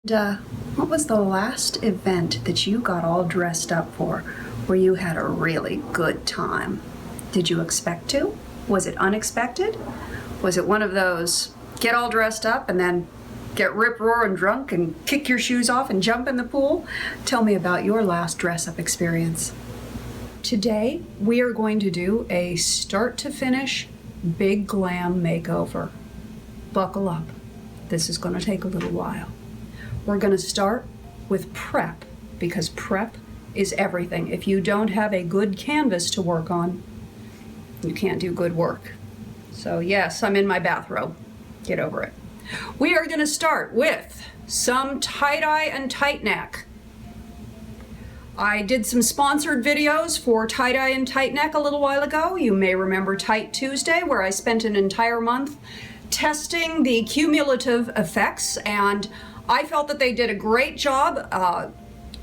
What was the last event that you got all dressed up for where you had a really good time? Did you expect to? Was it unexpected? Was it one of those get all dressed up and then get rip-roaring drunk and kick your shoes off and jump in the pool? Tell me about your last dress-up experience. Today, we are going to do a start-to-finish big glam makeover. Buckle up. This is going to take a little while. We're going to start with prep, because prep is everything. If you don't have a good canvas to work on, you can't do good work. So yes, I'm in my bathrobe. Get over it. We are going to start with some tie-dye and tight neck. I did some sponsored videos for tie-dye and tight neck a little while ago. You may remember Tight Tuesday, where I spent an entire month testing the cumulative effects, and I felt that they did a great job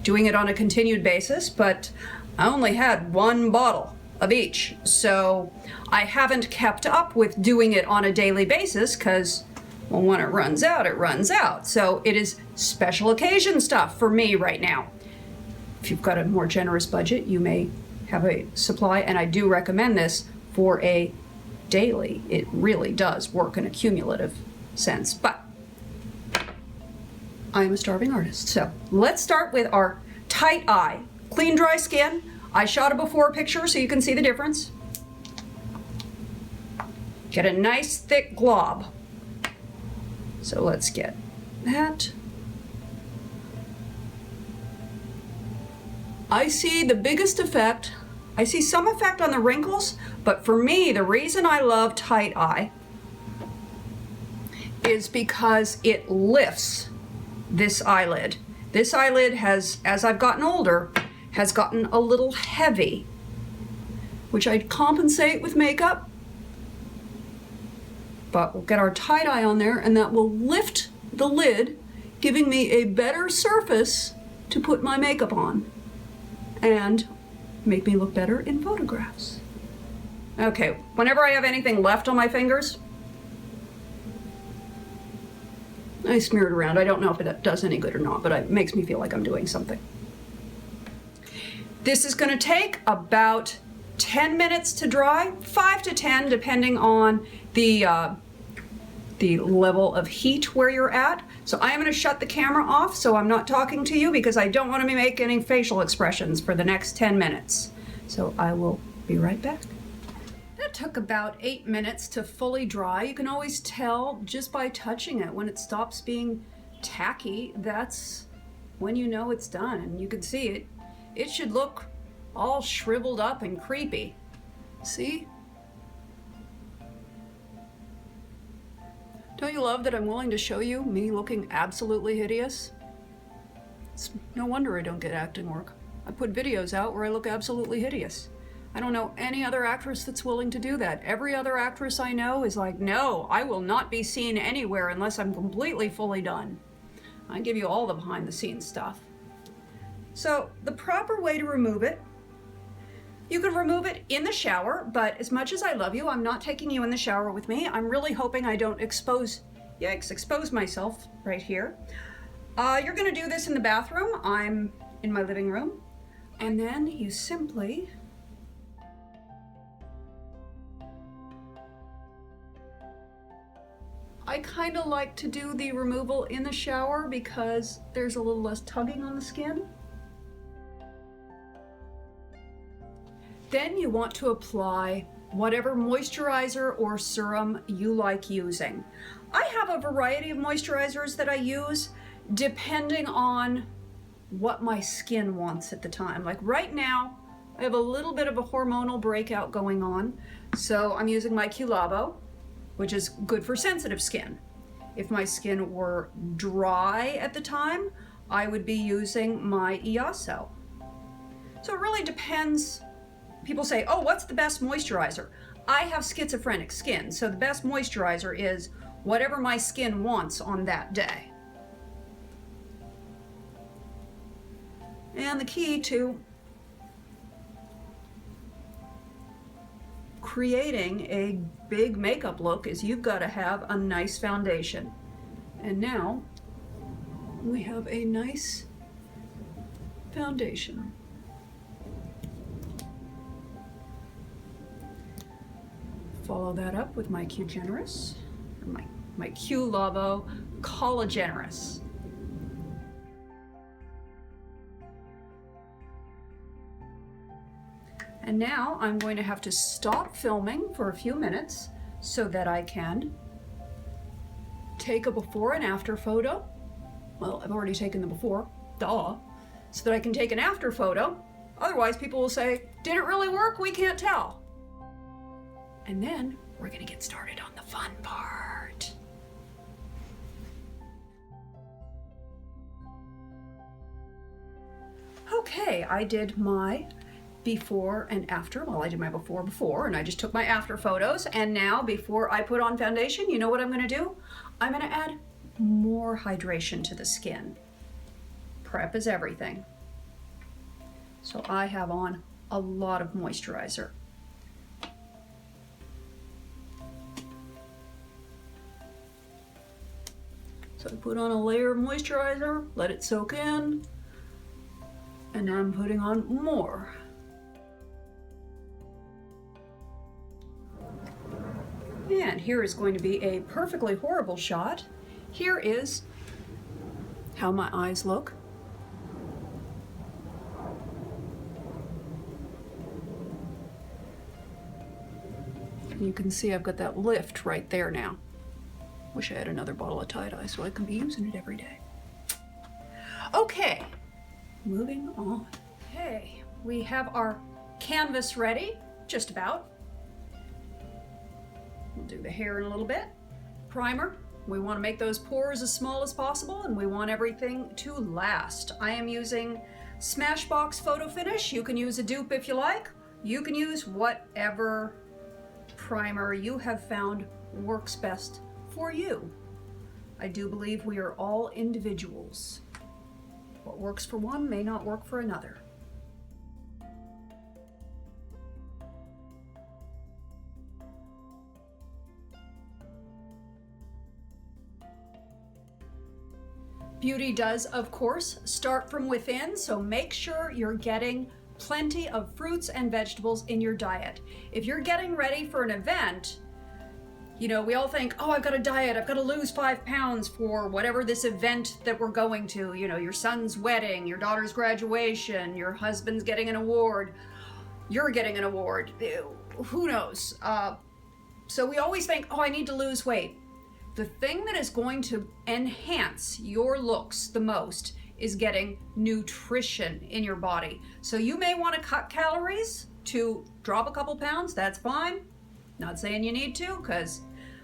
doing it on a continued basis, but I only had one bottle of each. So I haven't kept up with doing it on a daily basis because, well, when it runs out, it runs out. So it is special occasion stuff for me right now. If you've got a more generous budget, you may have a supply, and I do recommend this for a daily. It really does work in a cumulative sense, but I'm a starving artist. So let's start with our tight eye. Clean, dry skin. I shot a before picture so you can see the difference. Get a nice thick glob. So let's get that. I see the biggest effect. I see some effect on the wrinkles, but for me, the reason I love tight eye is because it lifts this eyelid. This eyelid has, as I've gotten older, has gotten a little heavy, which I compensate with makeup. But we'll get our tight eye on there, and that will lift the lid, giving me a better surface to put my makeup on and make me look better in photographs. Okay, whenever I have anything left on my fingers, I smear it around. I don't know if it does any good or not, but it makes me feel like I'm doing something. This is going to take about 10 minutes to dry, 5 to 10 depending on the level of heat where you're at. So I am going to shut the camera off so I'm not talking to you because I don't want to make any facial expressions for the next 10 minutes. So I will be right back. That took about 8 minutes to fully dry. You can always tell just by touching it when it stops being tacky. That's when you know it's done. And you can see it. It should look all shriveled up and creepy. See? Don't you love that I'm willing to show you me looking absolutely hideous? It's no wonder I don't get acting work. I put videos out where I look absolutely hideous. I don't know any other actress that's willing to do that. Every other actress I know is like, no, I will not be seen anywhere unless I'm completely fully done. I give you all the behind the scenes stuff. So the proper way to remove it, you can remove it in the shower, but as much as I love you, I'm not taking you in the shower with me. I'm really hoping I don't expose myself right here. You're gonna do this in the bathroom. I'm in my living room. And then you simply I kind of like to do the removal in the shower because there's a little less tugging on the skin. Then you want to apply whatever moisturizer or serum you like using. I have a variety of moisturizers that I use depending on what my skin wants at the time. Like right now, I have a little bit of a hormonal breakout going on, so I'm using my Glamour, which is good for sensitive skin. If my skin were dry at the time, I would be using my Eyeshadow. So it really depends. People say, oh, what's the best moisturizer? I have schizophrenic skin, so the best moisturizer is whatever my skin wants on that day. And the key to creating a big makeup look is you've got to have a nice foundation. And now we have a nice foundation. Follow that up with my Q Generous, or my Q Lavo Collagenous. And now I'm going to have to stop filming for a few minutes so that I can take a before and after photo. Well, I've already taken the before, duh. So that I can take an after photo. Otherwise, people will say, did it really work? We can't tell. And then we're gonna get started on the fun part. Okay, I did my before and after. Well, I did my before, and I just took my after photos. And now, before I put on foundation, you know what I'm gonna do? I'm gonna add more hydration to the skin. Prep is everything. So I have on a lot of moisturizer. So I put on a layer of moisturizer, let it soak in, and now I'm putting on more. And here is going to be a perfectly horrible shot. Here is how my eyes look. You can see I've got that lift right there now. Wish I had another bottle of tie-dye so I can be using it every day. Okay, moving on. Okay, we have our canvas ready, just about. We'll do the hair in a little bit. Primer, we want to make those pores as small as possible, and we want everything to last. I am using Smashbox Photo Finish. You can use a dupe if you like. You can use whatever primer you have found works best for you. I do believe we are all individuals. What works for one may not work for another. Beauty does, of course, start from within, so make sure you're getting plenty of fruits and vegetables in your diet. If you're getting ready for an event, you know, we all think, oh, I've got a diet, I've got to lose 5 pounds for whatever this event that we're going to, you know, your son's wedding, your daughter's graduation, your husband's getting an award, you're getting an award, who knows? So we always think, oh, I need to lose weight. The thing that is going to enhance your looks the most is getting nutrition in your body. So you may want to cut calories to drop a couple pounds, that's fine. Not saying you need to, because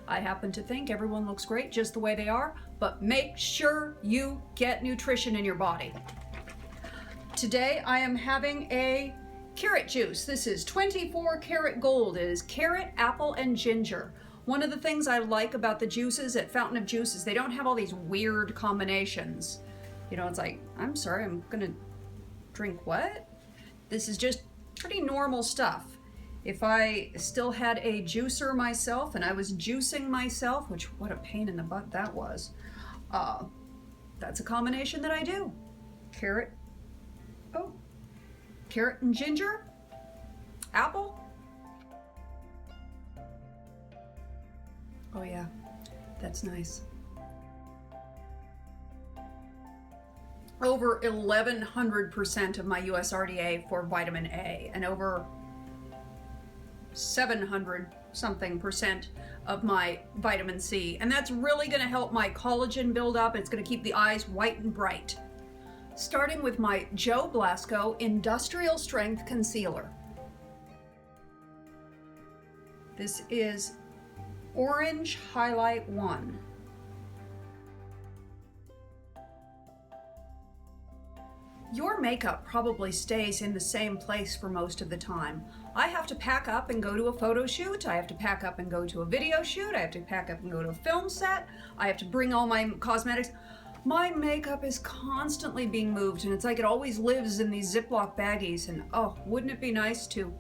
I happen to think everyone looks great just the way they are, but make sure you get nutrition in your body. Today I am having a carrot juice. This is 24 karat gold. It is carrot, apple, and ginger. One of the things I like about the juices at Fountain of Juice is they don't have all these weird combinations. You know, it's like, I'm sorry, I'm gonna drink what? This is just pretty normal stuff. If I still had a juicer myself and I was juicing myself, which what a pain in the butt that was, that's a combination that I do. Carrot and ginger, apple. Oh yeah, that's nice. Over 1100% of my USRDA for vitamin A, and over 700 something percent of my vitamin C. And that's really gonna help my collagen build up. It's gonna keep the eyes white and bright. Starting with my Joe Blasco Industrial Strength Concealer. This is Orange Highlight 1. Your makeup probably stays in the same place for most of the time. I have to pack up and go to a photo shoot. I have to pack up and go to a video shoot. I have to pack up and go to a film set. I have to bring all my cosmetics. My makeup is constantly being moved, and it's like it always lives in these Ziploc baggies. And oh, wouldn't it be nice to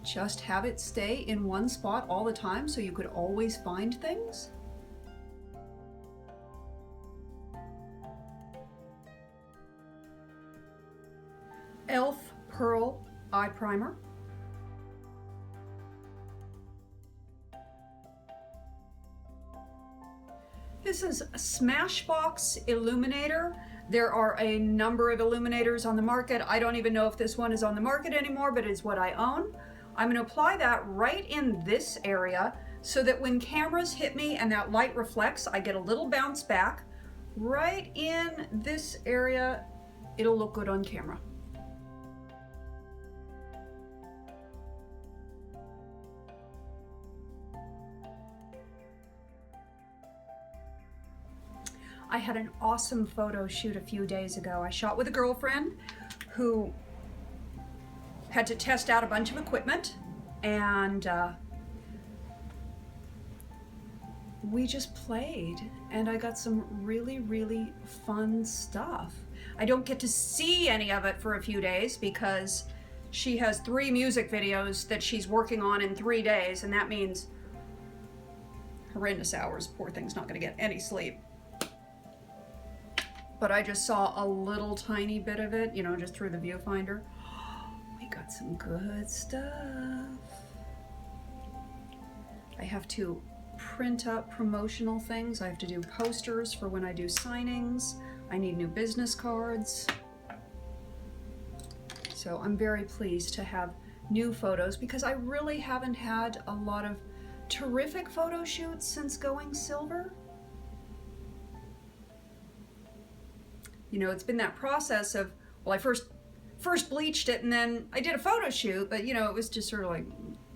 just have it stay in one spot all the time so you could always find things? e.l.f. Pearl Eye Primer. This is a Smashbox Illuminator. There are a number of illuminators on the market. I don't even know if this one is on the market anymore, but it's what I own. I'm going to apply that right in this area so that when cameras hit me and that light reflects, I get a little bounce back. Right in this area, it'll look good on camera. I had an awesome photo shoot a few days ago. I shot with a girlfriend who had to test out a bunch of equipment, and we just played, and I got some really, really fun stuff. I don't get to see any of it for a few days because she has 3 music videos that she's working on in 3 days, and that means horrendous hours. Poor thing's not gonna get any sleep. But I just saw a little tiny bit of it, you know, just through the viewfinder. We got some good stuff. I have to print up promotional things. I have to do posters for when I do signings. I need new business cards. So I'm very pleased to have new photos because I really haven't had a lot of terrific photo shoots since going silver. You know, it's been that process of, well, I first bleached it and then I did a photo shoot, but you know, it was just sort of like,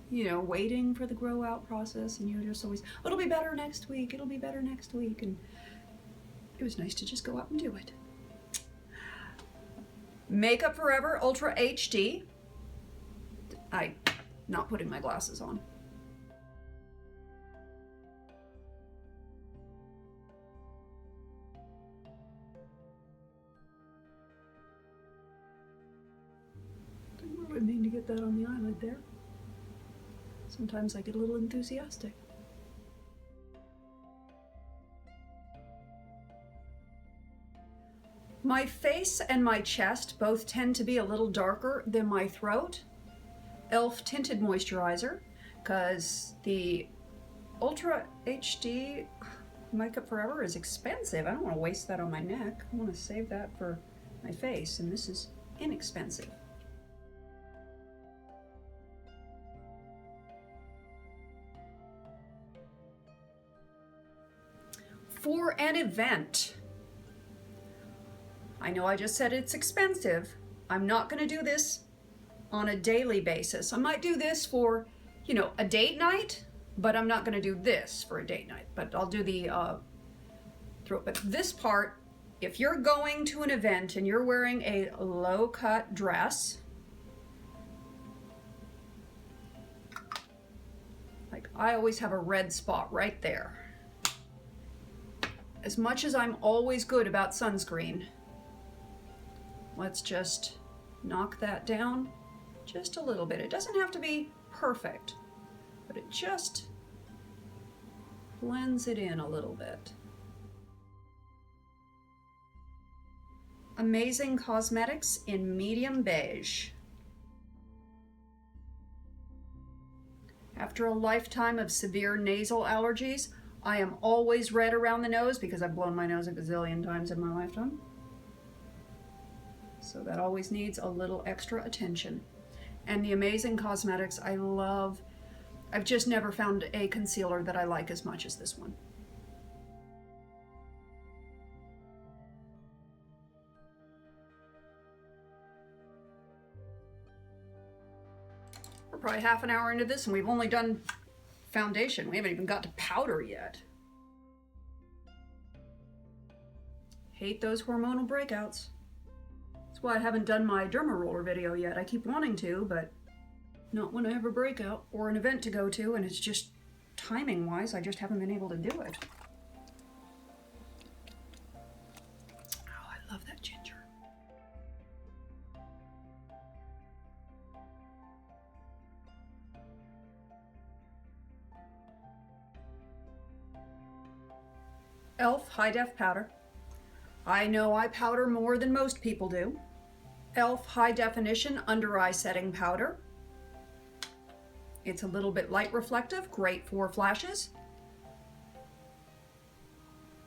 you know, waiting for the grow out process, and you're just always, oh, it'll be better next week, it'll be better next week, and it was nice to just go out and do it. Makeup Forever Ultra HD. I'm not putting my glasses on. Didn't really mean to get that on the eyelid there. Sometimes I get a little enthusiastic. My face and my chest both tend to be a little darker than my throat. e.l.f. Tinted Moisturizer, because the Ultra HD Makeup Forever is expensive. I don't want to waste that on my neck. I want to save that for my face, and this is inexpensive. For an event. I know I just said it's expensive. I'm not going to do this on a daily basis. I might do this for, you know, a date night, but I'm not going to do this for a date night. But I'll do the throat. But this part, if you're going to an event and you're wearing a low-cut dress, like I always have a red spot right there. As much as I'm always good about sunscreen, let's just knock that down just a little bit. It doesn't have to be perfect, but it just blends it in a little bit. Amazing Cosmetics in medium beige. After a lifetime of severe nasal allergies, I am always red around the nose because I've blown my nose a gazillion times in my lifetime. So that always needs a little extra attention. And the Amazing Cosmetics, I love. I've just never found a concealer that I like as much as this one. We're probably half an hour into this and we've only done foundation. We haven't even got to powder yet. Hate those hormonal breakouts. That's why I haven't done my derma roller video yet. I keep wanting to, but not when I have a breakout or an event to go to, and it's just timing wise, I just haven't been able to do it. Oh, I love that ginger. e.l.f. High Def Powder. I know I powder more than most people do. e.l.f. High Definition Under Eye Setting Powder. It's a little bit light reflective, great for flashes.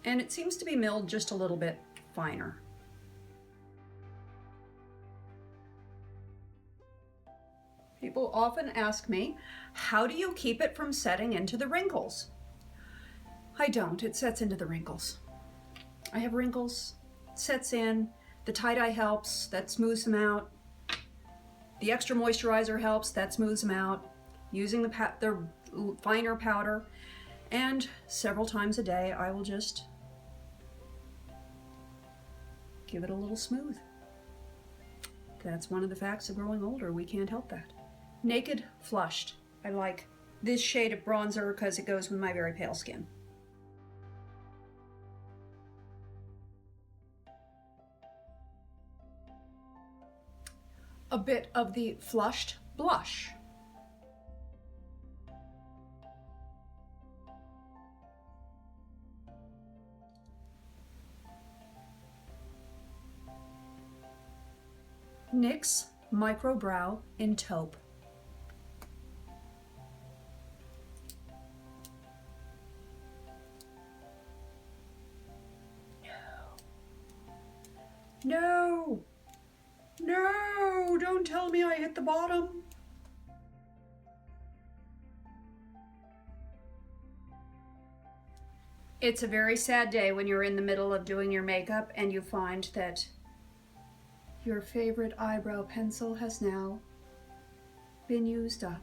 And it seems to be milled just a little bit finer. People often ask me, how do you keep it from setting into the wrinkles? I don't, it sets into the wrinkles. I have wrinkles, it sets in, the tie-dye helps, that smooths them out. The extra moisturizer helps, that smooths them out. Using the finer powder, and several times a day I will just give it a little smooth. That's one of the facts of growing older, we can't help that. Naked Flushed. I like this shade of bronzer because it goes with my very pale skin. A bit of the Flushed Blush. NYX Micro Brow in Taupe. No! No! Don't tell me I hit the bottom! It's a very sad day when you're in the middle of doing your makeup and you find that your favorite eyebrow pencil has now been used up.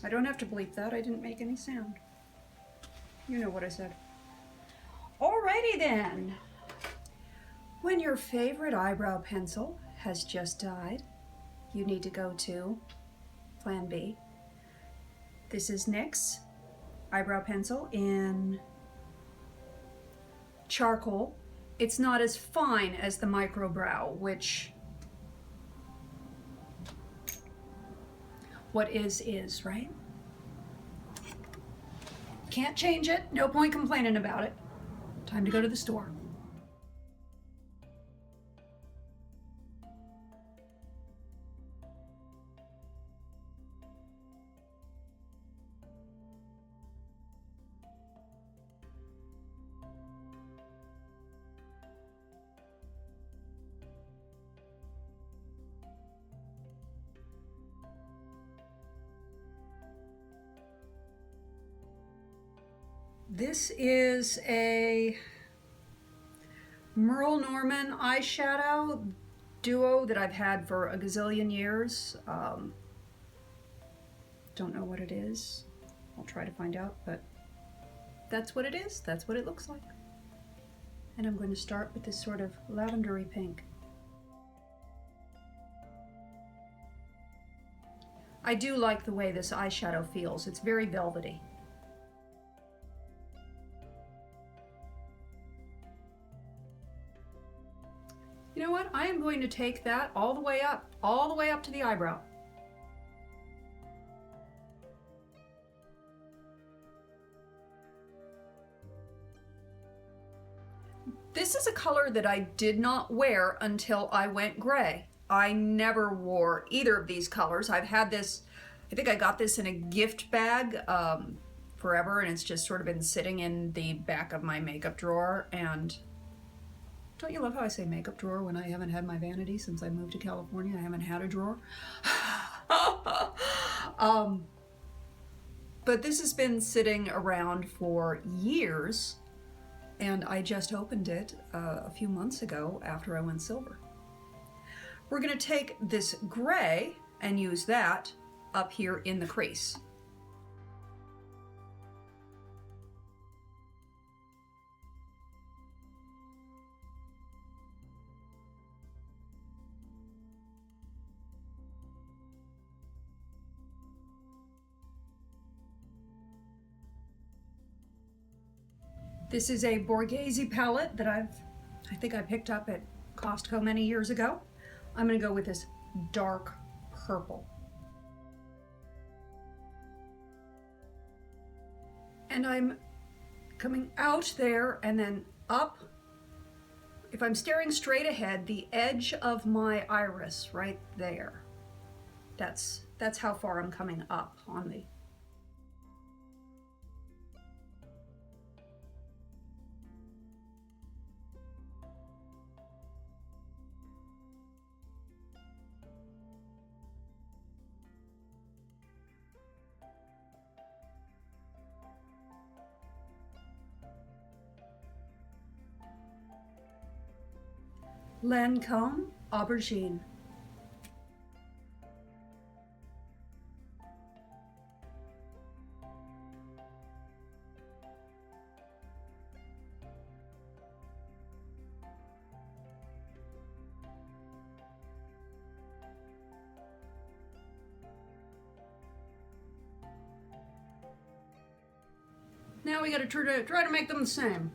I don't have to bleep that, I didn't make any sound. You know what I said. Alrighty then. When your favorite eyebrow pencil has just died, you need to go to Plan B. This is NYX eyebrow pencil in charcoal. It's not as fine as the micro brow, which what is, right? Can't change it, no point complaining about it. Time to go to the store. This is a Merle Norman eyeshadow duo that I've had for a gazillion years. Don't know what it is. I'll try to find out, but that's what it is. That's what it looks like. And I'm going to start with this sort of lavendery pink. I do like the way this eyeshadow feels. It's very velvety. You know what? I am going to take that all the way up to the eyebrow. This is a color that I did not wear until I went gray. I never wore either of these colors. I've had this, I think I got this in a gift bag forever, and it's just sort of been sitting in the back of my makeup drawer. And don't you love how I say makeup drawer when I haven't had my vanity since I moved to California? I haven't had a drawer. But this has been sitting around for years, and I just opened it a few months ago after I went silver. We're going to take this gray and use that up here in the crease. This is a Borghese palette that I think I picked up at Costco many years ago. I'm going to go with this dark purple. And I'm coming out there and then up. If I'm staring straight ahead, the edge of my iris right there. That's how far I'm coming up on the. Lancome Aubergine. Now we gotta try to make them the same.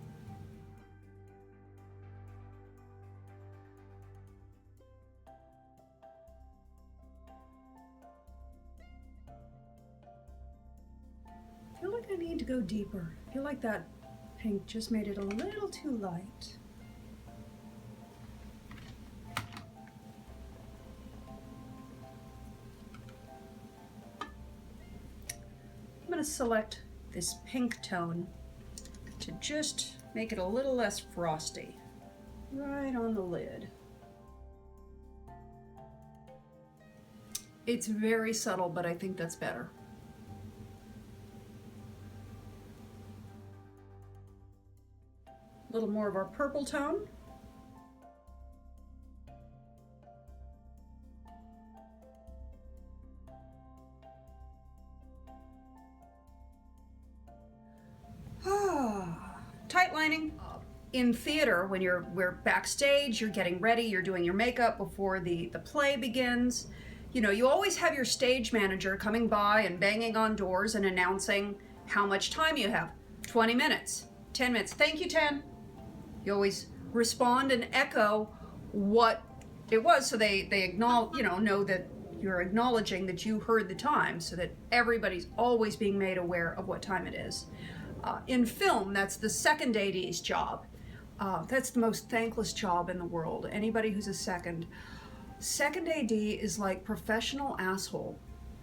I feel like I need to go deeper. I feel like that pink just made it a little too light. I'm going to select this pink tone to just make it a little less frosty, right on the lid. It's very subtle, but I think that's better. A little more of our purple tone. Tight lining. In theater, when we're backstage, you're getting ready, you're doing your makeup before the play begins. You know, you always have your stage manager coming by and banging on doors and announcing how much time you have. 20 minutes, 10 minutes, thank you, 10. You always respond and echo what it was, so they acknowledge, know that you're acknowledging that you heard the time, so that everybody's always being made aware of what time it is. In film, that's the second AD's job. That's the most thankless job in the world. Anybody who's a second AD is like professional asshole.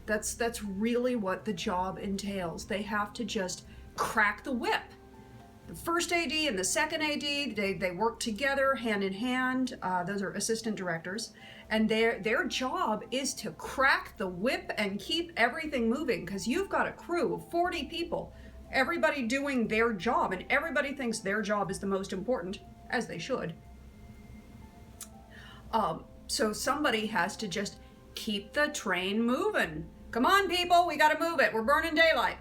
That's really what the job entails. They have to just crack the whip. The first AD and the second AD, they work together hand in hand. Those are assistant directors. And their job is to crack the whip and keep everything moving, because you've got a crew of 40 people, everybody doing their job, and everybody thinks their job is the most important, as they should. So somebody has to just keep the train moving. Come on, people, we gotta move it. We're burning daylight.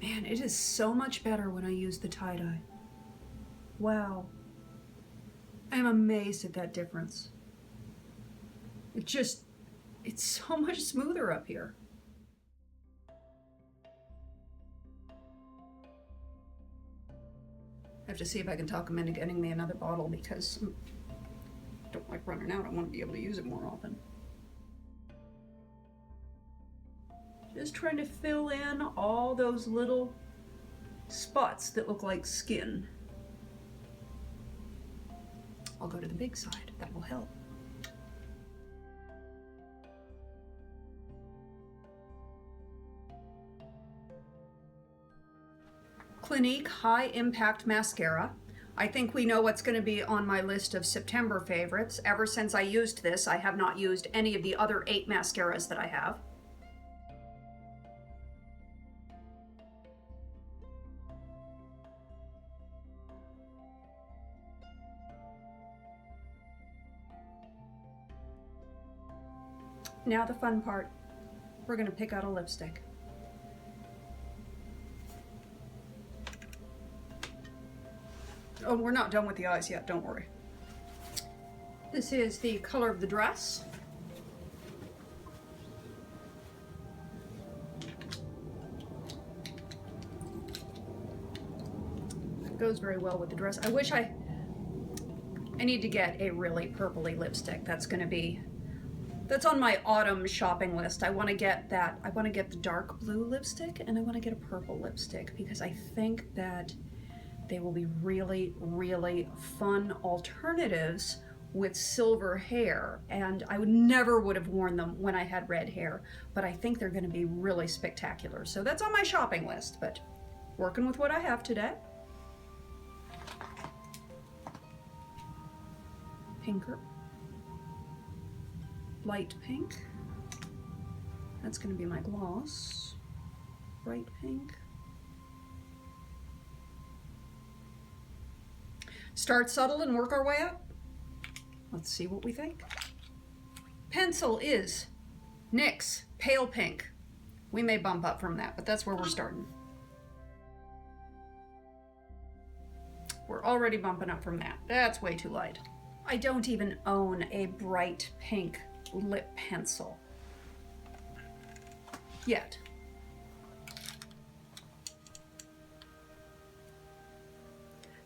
Man, it is so much better when I use the tie-dye. Wow. I'm amazed at that difference. It's so much smoother up here. I have to see if I can talk him into getting me another bottle, because I don't like running out. I want to be able to use it more often. Just trying to fill in all those little spots that look like skin. I'll go to the big side. That will help. Clinique High Impact Mascara. I think we know what's going to be on my list of September favorites. Ever since I used this, I have not used any of the other 8 mascaras that I have. Now the fun part. We're going to pick out a lipstick. Oh, we're not done with the eyes yet, don't worry. This is the color of the dress. It goes very well with the dress. I wish I need to get a really purpley lipstick. That's going to be That's on my autumn shopping list. I want to get that. I want to get the dark blue lipstick and I want to get a purple lipstick because I think that they will be really, really fun alternatives with silver hair. And I would have worn them when I had red hair, but I think they're going to be really spectacular. So that's on my shopping list, but working with what I have today. Pinker. Light pink. That's going to be my gloss. Bright pink. Start subtle and work our way up. Let's see what we think. Pencil is NYX Pale Pink. We may bump up from that, but that's where we're starting. We're already bumping up from that. That's way too light. I don't even own a bright pink lip pencil yet.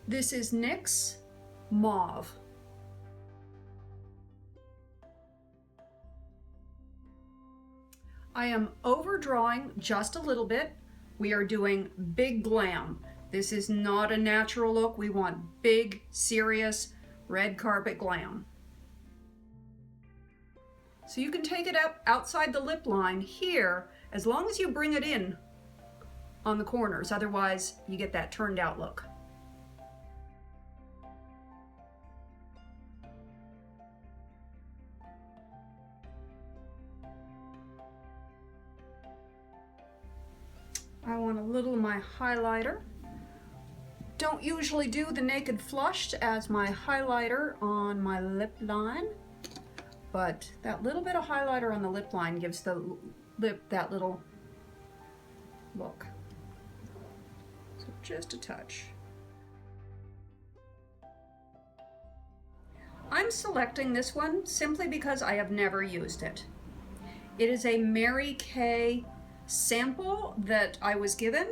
This is NYX Mauve. I am overdrawing just a little bit. We are doing big glam. This is not a natural look. We want big, serious, red carpet glam. So you can take it up outside the lip line here, as long as you bring it in on the corners. Otherwise, you get that turned out look. I want a little of my highlighter. Don't usually do the Naked Flushed as my highlighter on my lip line, but that little bit of highlighter on the lip line gives the lip that little look. So just a touch. I'm selecting this one simply because I have never used it. It is a Mary Kay sample that I was given.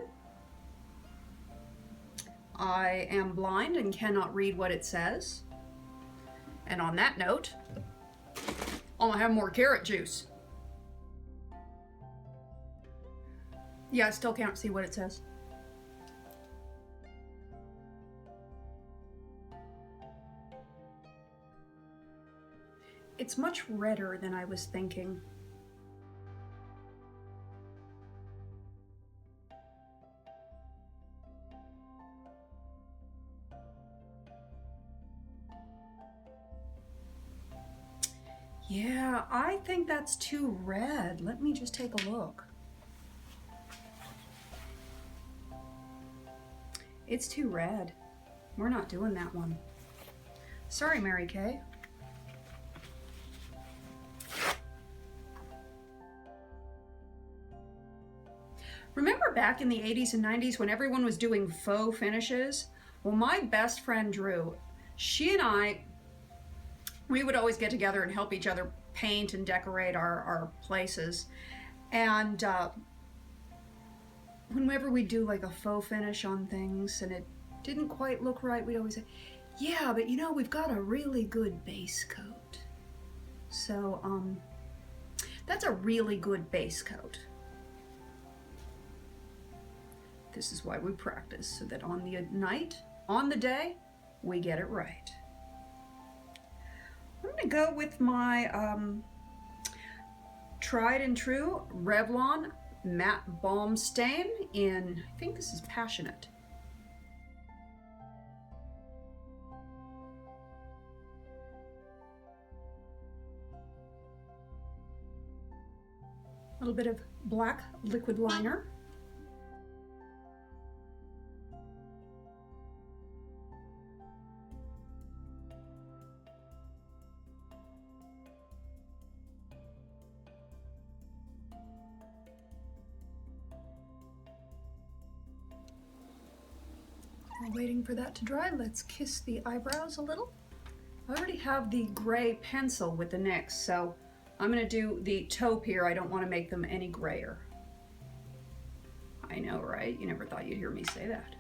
I am blind and cannot read what it says. And on that note, I'll have more carrot juice. Yeah, I still can't see what it says. It's much redder than I was thinking. Yeah, I think that's too red. Let me just take a look. It's too red. We're not doing that one. Sorry, Mary Kay. Remember back in the 80s and 90s when everyone was doing faux finishes? Well, my best friend Drew, she and I, we would always get together and help each other paint and decorate our places. And whenever we do like a faux finish on things and it didn't quite look right, we'd always say, yeah, but you know, we've got a really good base coat. So that's a really good base coat. This is why we practice, so that on the night, on the day, we get it right. I'm gonna go with my tried and true Revlon Matte Balm Stain in, I think this is Passionate. A little bit of black liquid liner. While waiting for that to dry, let's kiss the eyebrows a little. I already have the gray pencil with the NYX, so I'm going to do the taupe here. I don't want to make them any grayer. I know, right? You never thought you'd hear me say that.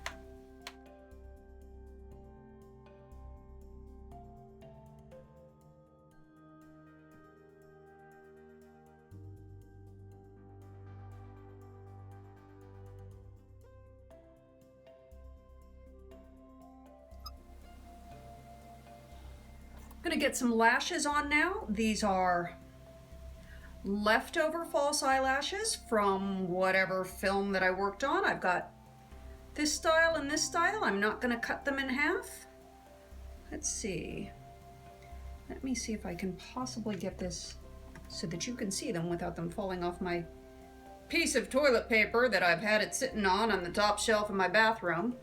I'm gonna get some lashes on now. These are leftover false eyelashes from whatever film that I worked on. I've got this style and this style. I'm not gonna cut them in half. Let's see. Let me see if I can possibly get this so that you can see them without them falling off my piece of toilet paper that I've had it sitting on the top shelf in my bathroom.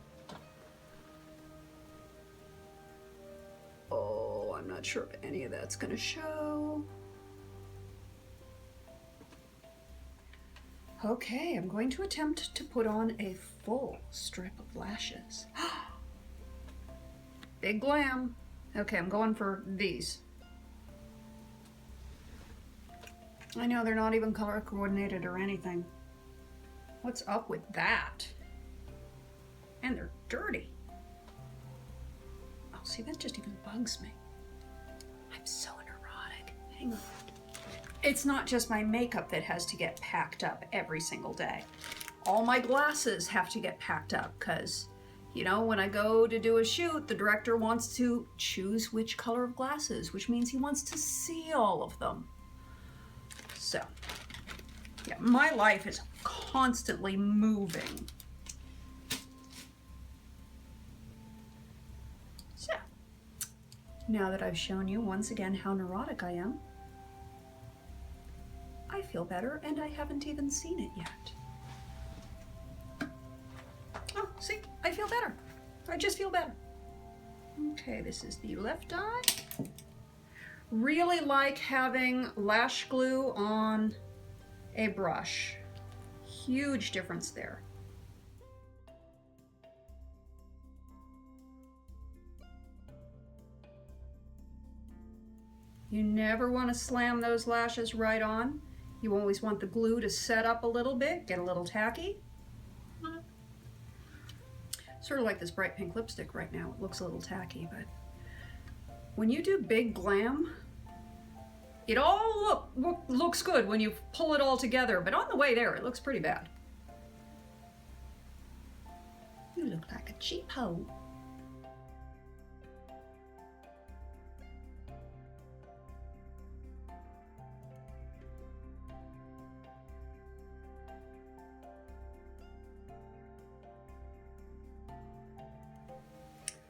Oh, I'm not sure if any of that's gonna show. Okay, I'm going to attempt to put on a full strip of lashes. Big glam. Okay, I'm going for these. I know they're not even color coordinated or anything. What's up with that? And they're dirty. Oh, see, that just even bugs me. I'm so neurotic. Hang on. It's not just my makeup that has to get packed up every single day. All my glasses have to get packed up because, you know, when I go to do a shoot, the director wants to choose which color of glasses, which means he wants to see all of them. So, yeah, my life is constantly moving. So, now that I've shown you once again how neurotic I am, I feel better and I haven't even seen it yet. Oh, see, I feel better. I just feel better. Okay, this is the left eye. Really like having lash glue on a brush. Huge difference there. You never want to slam those lashes right on. You always want the glue to set up a little bit, get a little tacky. Sort of like this bright pink lipstick right now. It looks a little tacky, but when you do big glam, it all looks good when you pull it all together, but on the way there, it looks pretty bad. You look like a cheapo.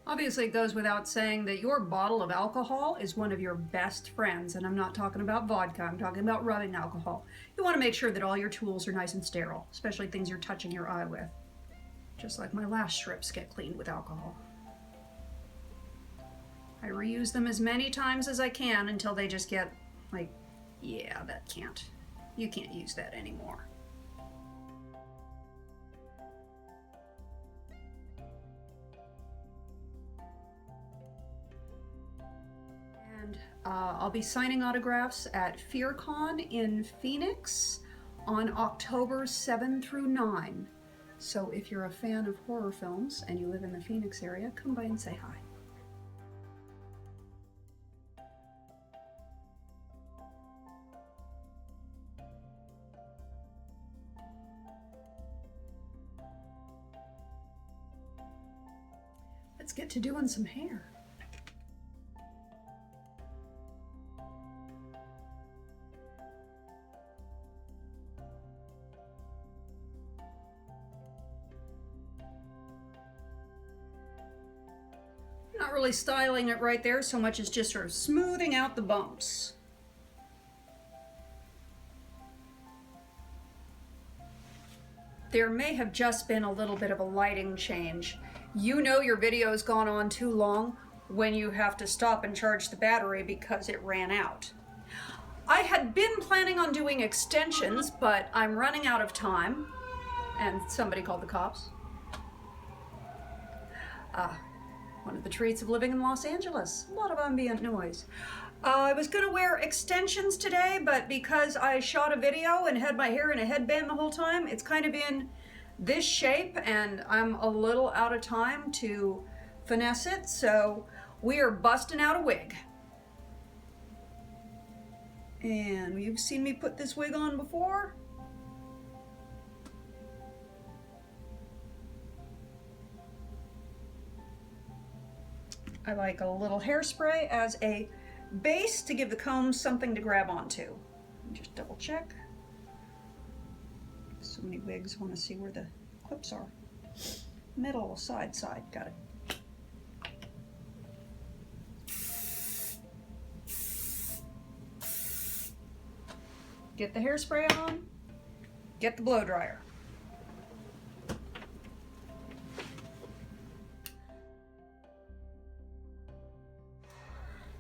Obviously, it goes without saying that your bottle of alcohol is one of your best friends, and I'm not talking about vodka, I'm talking about rubbing alcohol. You want to make sure that all your tools are nice and sterile, especially things you're touching your eye with. Just like my lash strips get cleaned with alcohol. I reuse them as many times as I can until they just get like, yeah, you can't use that anymore. And I'll be signing autographs at FearCon in Phoenix on October 7 through 9. So if you're a fan of horror films and you live in the Phoenix area, come by and say hi. Let's get to doing some hair. Not really styling it right there so much as just sort of smoothing out the bumps. There may have just been a little bit of a lighting change. You know your video's gone on too long when you have to stop and charge the battery because it ran out. I had been planning on doing extensions, but I'm running out of time. And somebody called the cops. One of the treats of living in Los Angeles. A lot of ambient noise. I was gonna wear extensions today, but because I shot a video and had my hair in a headband the whole time, it's kind of in this shape and I'm a little out of time to finesse it, so we are busting out a wig. And you've seen me put this wig on before. I like a little hairspray as a base to give the comb something to grab onto. Just double check. So many wigs want to see where the clips are. Middle, side, side, got it. Get the hairspray on, get the blow dryer.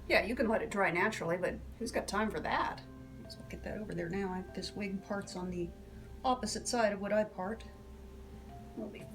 Yeah, you can let it dry naturally, but who's got time for that? So I'll get that over there now. This wig part's on the opposite side of what I part. We'll be fine.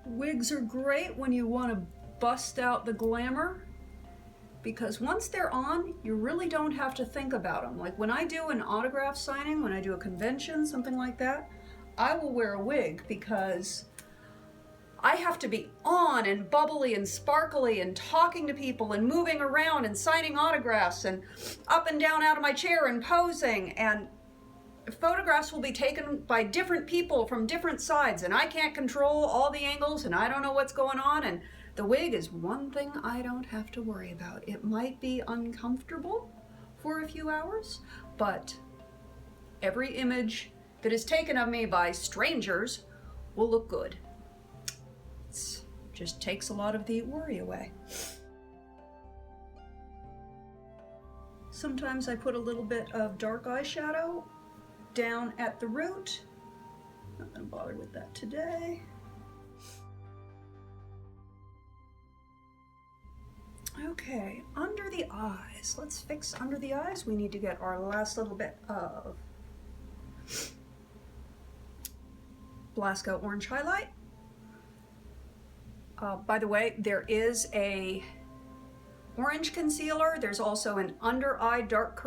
Wigs are great when you want to bust out the glamour, because once they're on, you really don't have to think about them. Like when I do an autograph signing, when I do a convention, something like that, I will wear a wig because I have to be on and bubbly and sparkly and talking to people and moving around and signing autographs and up and down out of my chair and posing, and photographs will be taken by different people from different sides, and I can't control all the angles and I don't know what's going on, and the wig is one thing I don't have to worry about. It might be uncomfortable for a few hours, but every image that is taken of me by strangers will look good. It just takes a lot of the worry away. Sometimes I put a little bit of dark eyeshadow down at the root. Not gonna bother with that today. Okay, under the eyes. Let's fix under the eyes. We need to get our last little bit of Blasco Orange Highlight. By the way, there is a orange concealer. There's also an under eye dark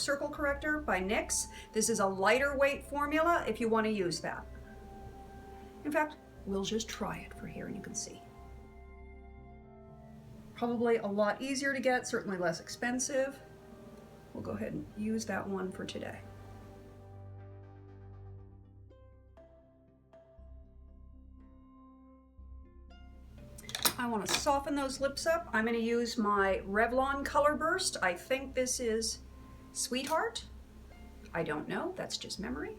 circle corrector by NYX. This is a lighter weight formula if you want to use that. In fact, we'll just try it for here and you can see. Probably a lot easier to get, certainly less expensive. We'll go ahead and use that one for today. I want to soften those lips up. I'm going to use my Revlon Color Burst. I think this is Sweetheart. I don't know, that's just memory.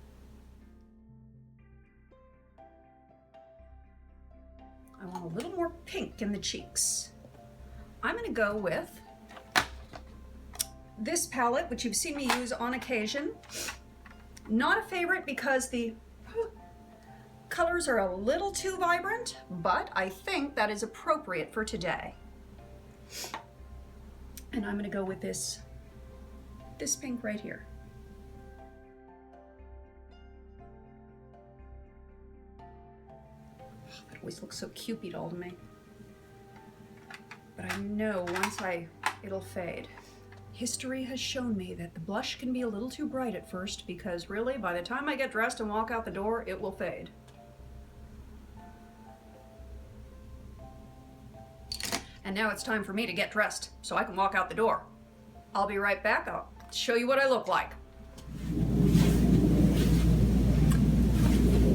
I want a little more pink in the cheeks. I'm going to go with this palette, which you've seen me use on occasion. Not a favorite because the colors are a little too vibrant, but I think that is appropriate for today. And I'm going to go with this pink right here. That always looks so Cupid all to me. But I know once it'll fade. History has shown me that the blush can be a little too bright at first, because really, by the time I get dressed and walk out the door, it will fade. And now it's time for me to get dressed so I can walk out the door. I'll be right back. I'll show you what I look like.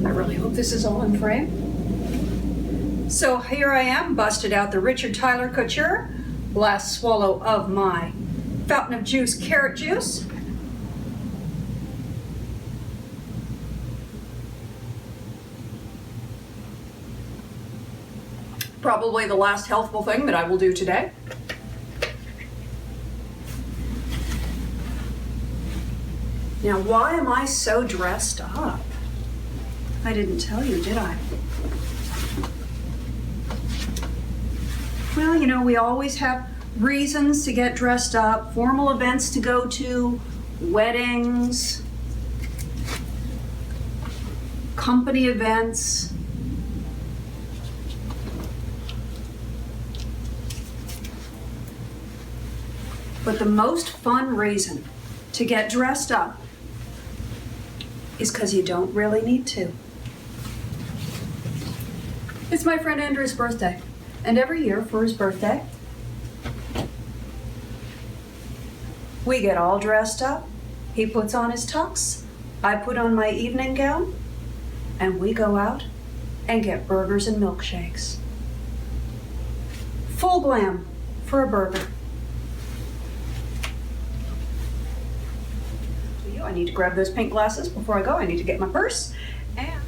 I really hope this is all in frame. So here I am, busted out the Richard Tyler Couture, last swallow of my Fountain of Juice carrot juice. Probably the last healthful thing that I will do today. Now, why am I so dressed up? I didn't tell you, did I? Well, you know, we always have reasons to get dressed up, formal events to go to, weddings, company events. But the most fun reason to get dressed up is because you don't really need to. It's my friend Andrew's birthday, and every year for his birthday, we get all dressed up. He puts on his tux, I put on my evening gown, and we go out and get burgers and milkshakes. Full glam for a burger. I need to grab those pink glasses before I go. I need to get my purse. And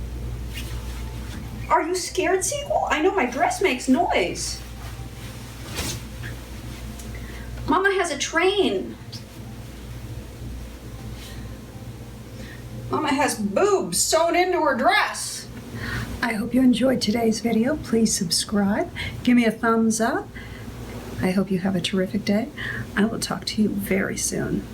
are you scared, Sequel? I know my dress makes noise. Mama has a train. Mama has boobs sewn into her dress. I hope you enjoyed today's video. Please subscribe. Give me a thumbs up. I hope you have a terrific day. I will talk to you very soon.